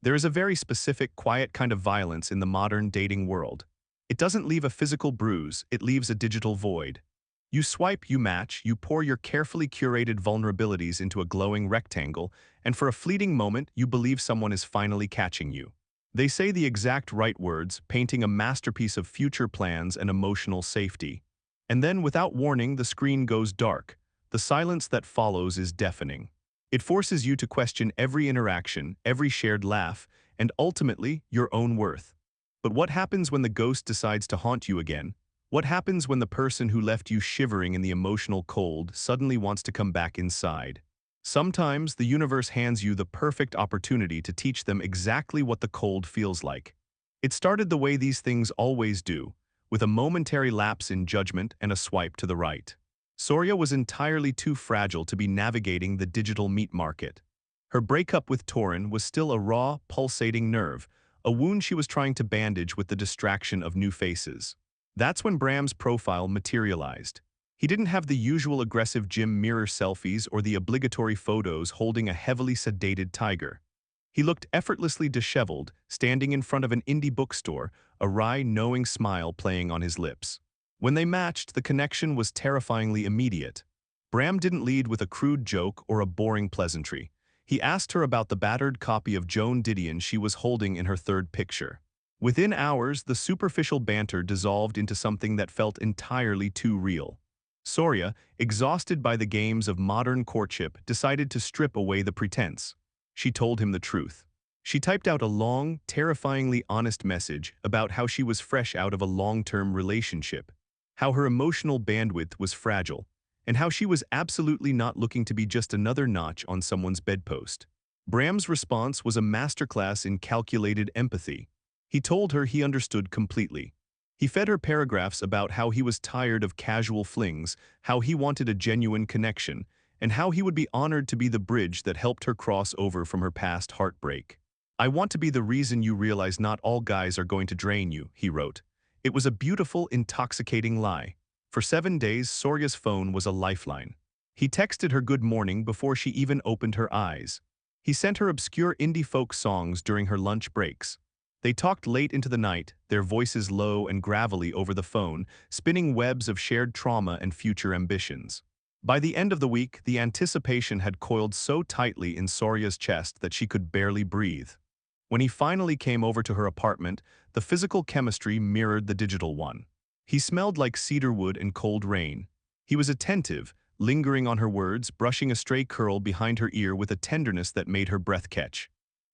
There is a very specific, quiet kind of violence in the modern dating world. It doesn't leave a physical bruise, it leaves a digital void. You swipe, you match, you pour your carefully curated vulnerabilities into a glowing rectangle, and for a fleeting moment, you believe someone is finally catching you. They say the exact right words, painting a masterpiece of future plans and emotional safety. And then, without warning, the screen goes dark. The silence that follows is deafening. It forces you to question every interaction, every shared laugh, and ultimately, your own worth. But what happens when the ghost decides to haunt you again? What happens when the person who left you shivering in the emotional cold suddenly wants to come back inside? Sometimes the universe hands you the perfect opportunity to teach them exactly what the cold feels like. It started the way these things always do, with a momentary lapse in judgment and a swipe to the right. Soraya was entirely too fragile to be navigating the digital meat market. Her breakup with Torin was still a raw, pulsating nerve, a wound she was trying to bandage with the distraction of new faces. That's when Bram's profile materialized. He didn't have the usual aggressive gym mirror selfies or the obligatory photos holding a heavily sedated tiger. He looked effortlessly disheveled, standing in front of an indie bookstore, a wry, knowing smile playing on his lips. When they matched, the connection was terrifyingly immediate. Bram didn't lead with a crude joke or a boring pleasantry. He asked her about the battered copy of Joan Didion she was holding in her third picture. Within hours, the superficial banter dissolved into something that felt entirely too real. Soraya, exhausted by the games of modern courtship, decided to strip away the pretense. She told him the truth. She typed out a long, terrifyingly honest message about how she was fresh out of a long-term relationship, how her emotional bandwidth was fragile, and how she was absolutely not looking to be just another notch on someone's bedpost. Bram's response was a masterclass in calculated empathy. He told her he understood completely. He fed her paragraphs about how he was tired of casual flings, how he wanted a genuine connection, and how he would be honored to be the bridge that helped her cross over from her past heartbreak. "I want to be the reason you realize not all guys are going to drain you," he wrote. It was a beautiful, intoxicating lie. For 7 days, Sorya's phone was a lifeline. He texted her good morning before she even opened her eyes. He sent her obscure indie folk songs during her lunch breaks. They talked late into the night, their voices low and gravelly over the phone, spinning webs of shared trauma and future ambitions. By the end of the week, the anticipation had coiled so tightly in Sorya's chest that she could barely breathe. When he finally came over to her apartment, the physical chemistry mirrored the digital one. He smelled like cedarwood and cold rain. He was attentive, lingering on her words, brushing a stray curl behind her ear with a tenderness that made her breath catch.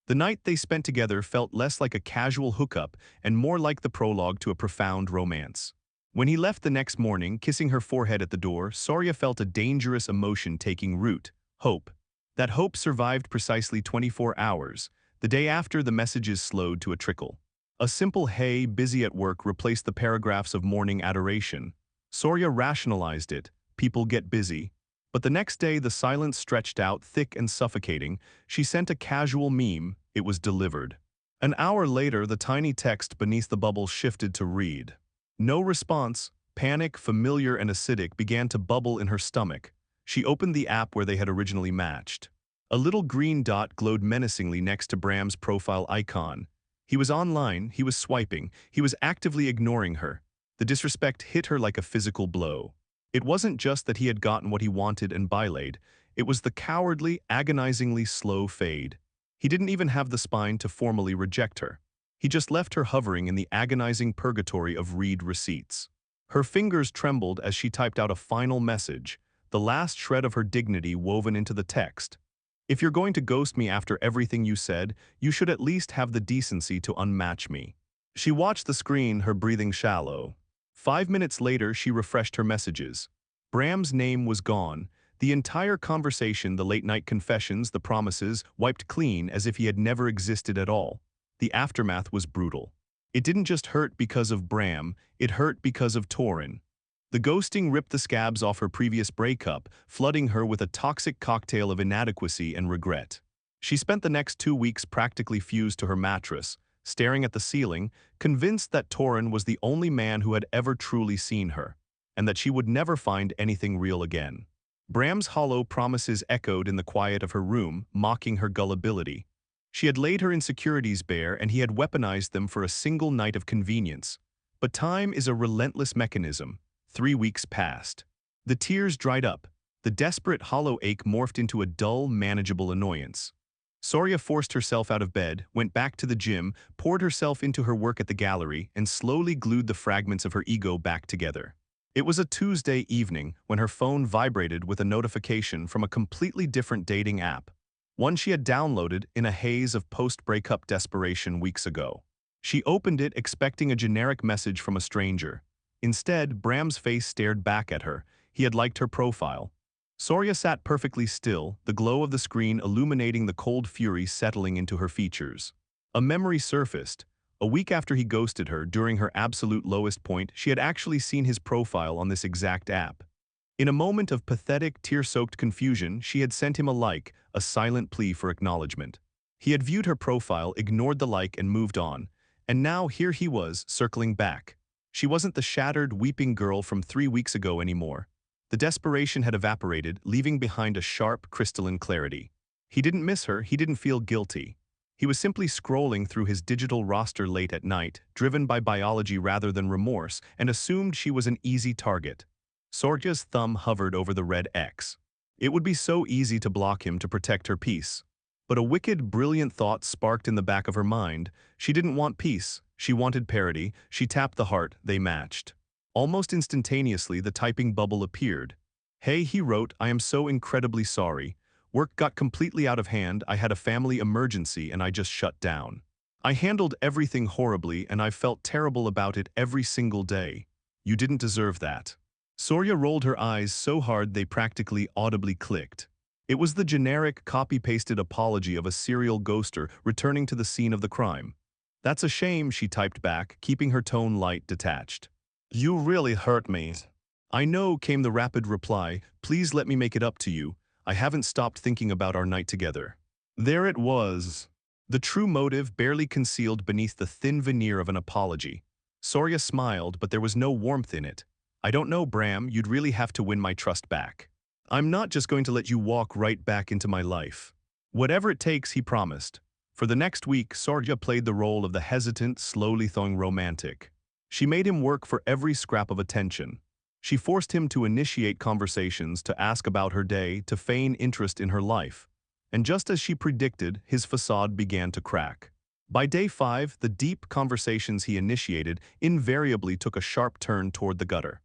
The night they spent together felt less like a casual hookup and more like the prologue to a profound romance. When he left the next morning, kissing her forehead at the door, Soraya felt a dangerous emotion taking root: hope. That hope survived precisely 24 hours. The day after, the messages slowed to a trickle. A simple "hey, busy at work" replaced the paragraphs of morning adoration. Soraya rationalized it: people get busy. But the next day, the silence stretched out, thick and suffocating. She sent a casual meme. It was delivered. An hour later, the tiny text beneath the bubble shifted to read. No response. Panic, familiar and acidic, began to bubble in her stomach. She opened the app where they had originally matched. A little green dot glowed menacingly next to Bram's profile icon. He was online, he was swiping, he was actively ignoring her. The disrespect hit her like a physical blow. It wasn't just that he had gotten what he wanted and bylaid, it was the cowardly, agonizingly slow fade. He didn't even have the spine to formally reject her. He just left her hovering in the agonizing purgatory of read receipts. Her fingers trembled as she typed out a final message, the last shred of her dignity woven into the text. "If you're going to ghost me after everything you said, you should at least have the decency to unmatch me." She watched the screen, her breathing shallow. 5 minutes later, she refreshed her messages. Bram's name was gone. The entire conversation, the late-night confessions, the promises, wiped clean as if he had never existed at all. The aftermath was brutal. It didn't just hurt because of Bram, it hurt because of Torin. The ghosting ripped the scabs off her previous breakup, flooding her with a toxic cocktail of inadequacy and regret. She spent the next 2 weeks practically fused to her mattress, staring at the ceiling, convinced that Torin was the only man who had ever truly seen her, and that she would never find anything real again. Bram's hollow promises echoed in the quiet of her room, mocking her gullibility. She had laid her insecurities bare and he had weaponized them for a single night of convenience. But time is a relentless mechanism. 3 weeks passed. The tears dried up. The desperate hollow ache morphed into a dull, manageable annoyance. Soraya forced herself out of bed, went back to the gym, poured herself into her work at the gallery, and slowly glued the fragments of her ego back together. It was a Tuesday evening when her phone vibrated with a notification from a completely different dating app, one she had downloaded in a haze of post-breakup desperation weeks ago. She opened it expecting a generic message from a stranger. Instead, Bram's face stared back at her. He had liked her profile. Soraya sat perfectly still, the glow of the screen illuminating the cold fury settling into her features. A memory surfaced. A week after he ghosted her, during her absolute lowest point, she had actually seen his profile on this exact app. In a moment of pathetic, tear-soaked confusion, she had sent him a like, a silent plea for acknowledgement. He had viewed her profile, ignored the like, and moved on. And now here he was, circling back. She wasn't the shattered, weeping girl from 3 weeks ago anymore. The desperation had evaporated, leaving behind a sharp, crystalline clarity. He didn't miss her, he didn't feel guilty. He was simply scrolling through his digital roster late at night, driven by biology rather than remorse, and assumed she was an easy target. Soraya's thumb hovered over the red X. It would be so easy to block him to protect her peace. But a wicked, brilliant thought sparked in the back of her mind. She didn't want peace. She wanted parity. She tapped the heart. They matched. Almost instantaneously, the typing bubble appeared. "Hey," he wrote, "I am so incredibly sorry. Work got completely out of hand, I had a family emergency and I just shut down. I handled everything horribly and I've felt terrible about it every single day. You didn't deserve that." Soraya rolled her eyes so hard they practically audibly clicked. It was the generic, copy-pasted apology of a serial ghoster returning to the scene of the crime. "That's a shame," she typed back, keeping her tone light, detached. "You really hurt me." "I know," came the rapid reply. "Please let me make it up to you. I haven't stopped thinking about our night together." There it was. The true motive barely concealed beneath the thin veneer of an apology. Soraya smiled, but there was no warmth in it. "I don't know, Bram, you'd really have to win my trust back. I'm not just going to let you walk right back into my life." "Whatever it takes," he promised. For the next week, Soraya played the role of the hesitant, slowly thawing romantic. She made him work for every scrap of attention. She forced him to initiate conversations, to ask about her day, to feign interest in her life. And just as she predicted, his facade began to crack. By day 5, the deep conversations he initiated invariably took a sharp turn toward the gutter.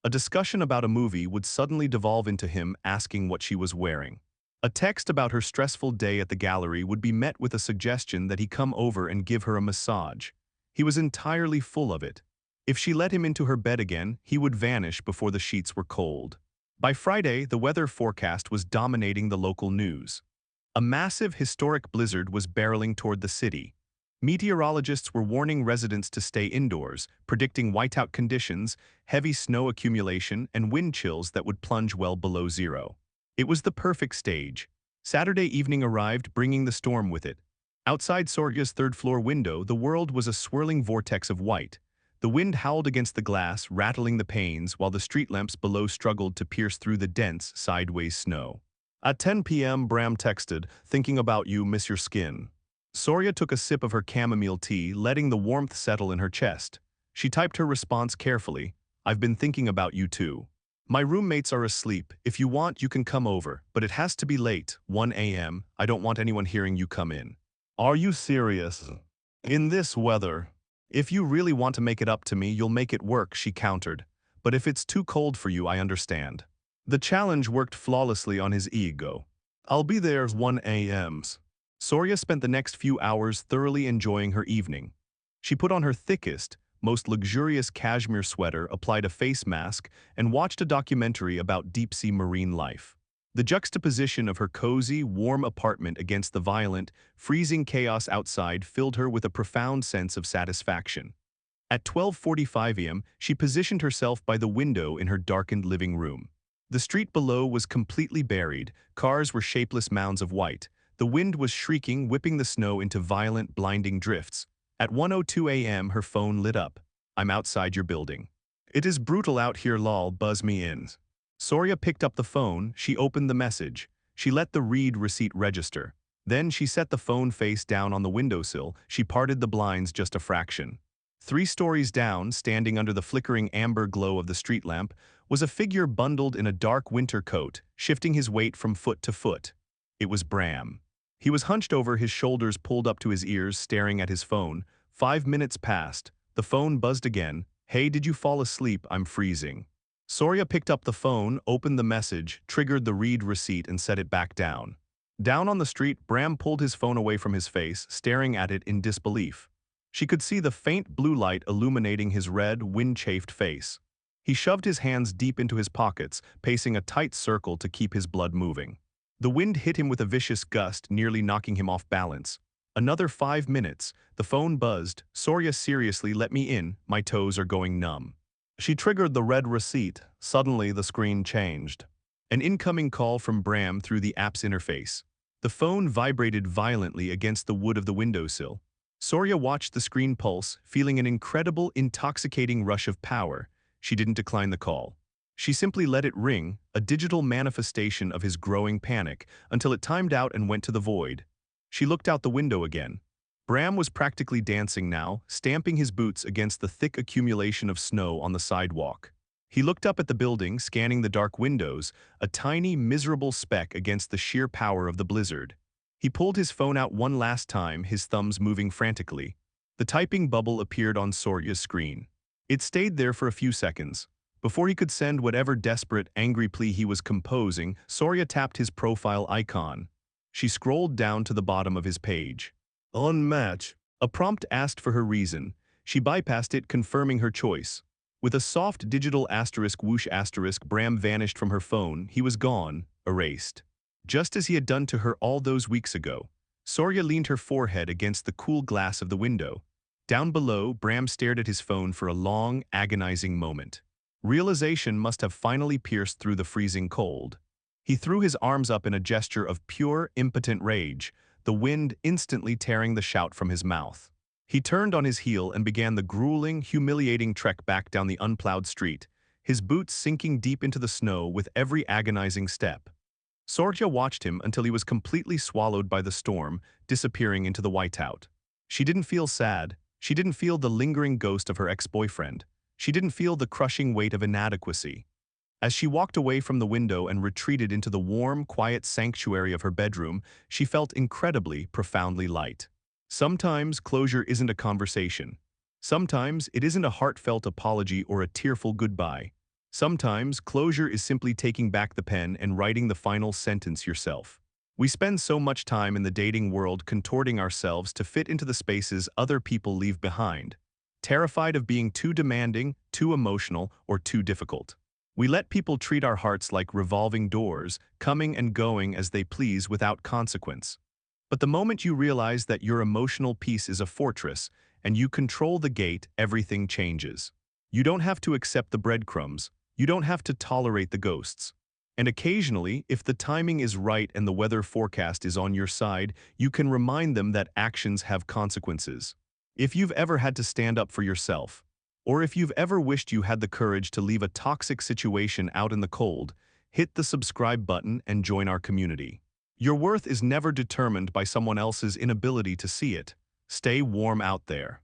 A discussion about a movie would suddenly devolve into him asking what she was wearing. A text about her stressful day at the gallery would be met with a suggestion that he come over and give her a massage. He was entirely full of it. If she let him into her bed again, he would vanish before the sheets were cold. By Friday, the weather forecast was dominating the local news. A massive, historic blizzard was barreling toward the city. Meteorologists were warning residents to stay indoors, predicting whiteout conditions, heavy snow accumulation, and wind chills that would plunge well below zero. It was the perfect stage. Saturday evening arrived, bringing the storm with it. Outside Soraya's third-floor window, the world was a swirling vortex of white. The wind howled against the glass, rattling the panes, while the street lamps below struggled to pierce through the dense, sideways snow. At 10 p.m., Bram texted, "Thinking about you, miss your skin." Soraya took a sip of her chamomile tea, letting the warmth settle in her chest. She typed her response carefully, "I've been thinking about you too. My roommates are asleep. If you want, you can come over, but it has to be late, 1 a.m. I don't want anyone hearing you come in." "Are you serious? In this weather?" "If you really want to make it up to me, you'll make it work," she countered. "But if it's too cold for you, I understand." The challenge worked flawlessly on his ego. "I'll be there 1 a.m. Soraya spent the next few hours thoroughly enjoying her evening. She put on her thickest, most luxurious cashmere sweater, applied a face mask, and watched a documentary about deep-sea marine life. The juxtaposition of her cozy, warm apartment against the violent, freezing chaos outside filled her with a profound sense of satisfaction. At 12:45 a.m., she positioned herself by the window in her darkened living room. The street below was completely buried, cars were shapeless mounds of white. The wind was shrieking, whipping the snow into violent, blinding drifts. At 1:02 a.m., her phone lit up. "I'm outside your building." "It is brutal out here, lol, buzz me in." Soraya picked up the phone, she opened the message. She let the read receipt register. Then she set the phone face down on the windowsill. She parted the blinds just a fraction. 3 stories down, standing under the flickering amber glow of the street lamp, was a figure bundled in a dark winter coat, shifting his weight from foot to foot. It was Bram. He was hunched over, his shoulders pulled up to his ears, staring at his phone. 5 minutes passed. The phone buzzed again. "Hey, did you fall asleep? I'm freezing." Soraya picked up the phone, opened the message, triggered the read receipt, and set it back down. Down on the street, Bram pulled his phone away from his face, staring at it in disbelief. She could see the faint blue light illuminating his red, wind-chafed face. He shoved his hands deep into his pockets, pacing a tight circle to keep his blood moving. The wind hit him with a vicious gust, nearly knocking him off balance. Another 5 minutes. The phone buzzed. "Soraya, seriously, let me in. My toes are going numb." She triggered the red receipt. Suddenly, the screen changed. An incoming call from Bram through the app's interface. The phone vibrated violently against the wood of the windowsill. Soraya watched the screen pulse, feeling an incredible, intoxicating rush of power. She didn't decline the call. She simply let it ring, a digital manifestation of his growing panic, until it timed out and went to the void. She looked out the window again. Bram was practically dancing now, stamping his boots against the thick accumulation of snow on the sidewalk. He looked up at the building, scanning the dark windows, a tiny, miserable speck against the sheer power of the blizzard. He pulled his phone out one last time, his thumbs moving frantically. The typing bubble appeared on Soraya's screen. It stayed there for a few seconds. Before he could send whatever desperate, angry plea he was composing, Soraya tapped his profile icon. She scrolled down to the bottom of his page. "Unmatch." A prompt asked for her reason. She bypassed it, confirming her choice. With a soft digital asterisk whoosh asterisk, Bram vanished from her phone. He was gone, erased. Just as he had done to her all those weeks ago. Soraya leaned her forehead against the cool glass of the window. Down below, Bram stared at his phone for a long, agonizing moment. Realization must have finally pierced through the freezing cold. He threw his arms up in a gesture of pure, impotent rage, the wind instantly tearing the shout from his mouth. He turned on his heel and began the grueling, humiliating trek back down the unplowed street, his boots sinking deep into the snow with every agonizing step. Soraya watched him until he was completely swallowed by the storm, disappearing into the whiteout. She didn't feel sad. She didn't feel the lingering ghost of her ex-boyfriend. She didn't feel the crushing weight of inadequacy. As she walked away from the window and retreated into the warm, quiet sanctuary of her bedroom, she felt incredibly, profoundly light. Sometimes closure isn't a conversation. Sometimes it isn't a heartfelt apology or a tearful goodbye. Sometimes closure is simply taking back the pen and writing the final sentence yourself. We spend so much time in the dating world contorting ourselves to fit into the spaces other people leave behind, terrified of being too demanding, too emotional, or too difficult. We let people treat our hearts like revolving doors, coming and going as they please without consequence. But the moment you realize that your emotional peace is a fortress, and you control the gate, everything changes. You don't have to accept the breadcrumbs. You don't have to tolerate the ghosts. And occasionally, if the timing is right and the weather forecast is on your side, you can remind them that actions have consequences. If you've ever had to stand up for yourself, or if you've ever wished you had the courage to leave a toxic situation out in the cold, hit the subscribe button and join our community. Your worth is never determined by someone else's inability to see it. Stay warm out there.